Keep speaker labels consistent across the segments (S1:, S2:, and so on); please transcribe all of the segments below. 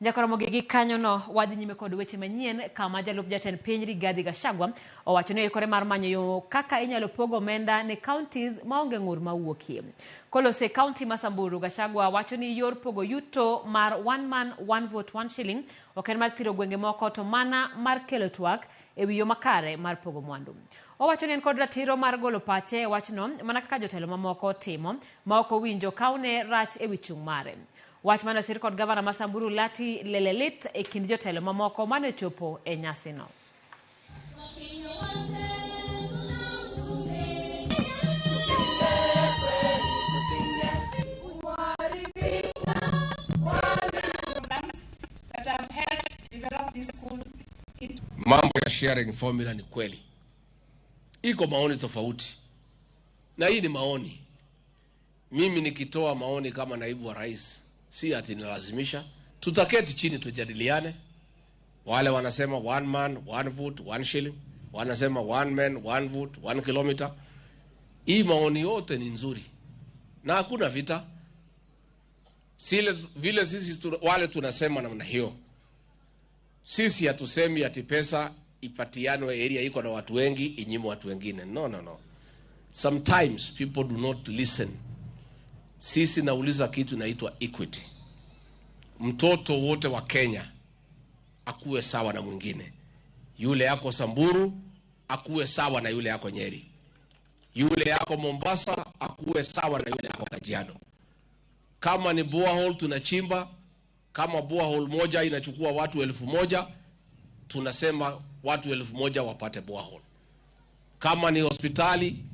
S1: Jakoromo gi kanyo no wadhi nyime kod weche manyien kama jalup jatend piny Rigathi Gachagua owacho ni ikore mar manyo yo kaka inyalo pogo omenda ne counties maonge ng'ur mawuokie. Kolose county ma Samburu, Gachagua wacho ni yor pogo yuto mar one man one vote one shilling ok en mar thiro gwenge moko to mana mar kelo twak e wi yo makare mar pogo mwandu. Owacho ni en kod ratiro mar golo pache wachno mana kaka jotelo mamoko timo ma ok owinjo kaune rach e wi chung' mare. Wach mano sir kod gavana ma Samburu Lati Lelelit e kind jotelo mamoko mane chopo e nyasi no.
S2: Mambo ya sharing formula ni kweli. Iko maoni tofauti. Na hii ni maoni. Mimi nikitoa maoni kama naibu wa rais, si ati nilazimisha. Tutaketi chini tujadiliane. Wale wanasema one man, one vote, one shilling. Wanasema one man, one vote, 1 kilometer. Hii maoni yote ni nzuri. Na hakuna vita. Vile sisi wale tunasema namna hiyo. Sisi hatusemi ati pesa ipatianwe area iko na watu wengi inyime watu wengine. No. Sometimes people do not listen. Sisi nauliza kitu inaitwa equity. Mtoto wote wa Kenya akuwe sawa na mwingine. Yule yako Samburu akuwe sawa na yule yako Nyeri. Yule yako Mombasa akuwe sawa na yule yako Kajiado. Kama ni borehole tunachimba, kama borehole moja inachukua watu 1,000, tunasema watu 1,000 wapate borehole. Kama ni hospitali,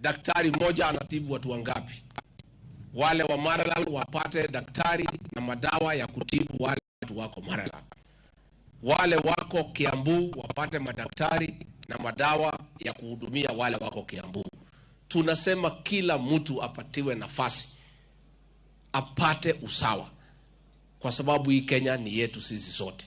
S2: daktari mmoja anatibu watu wangapi? Wale wa Maralal wapate daktari na madawa ya kutibu wale watu wako Maralal. Wale wako Kiambu wapate madaktari na madawa ya kuhudumia wale wako Kiambu. Tunasema kila mtu apatiwe nafasi, apate usawa. Kwa sababu hii Kenya ni yetu sisi sote.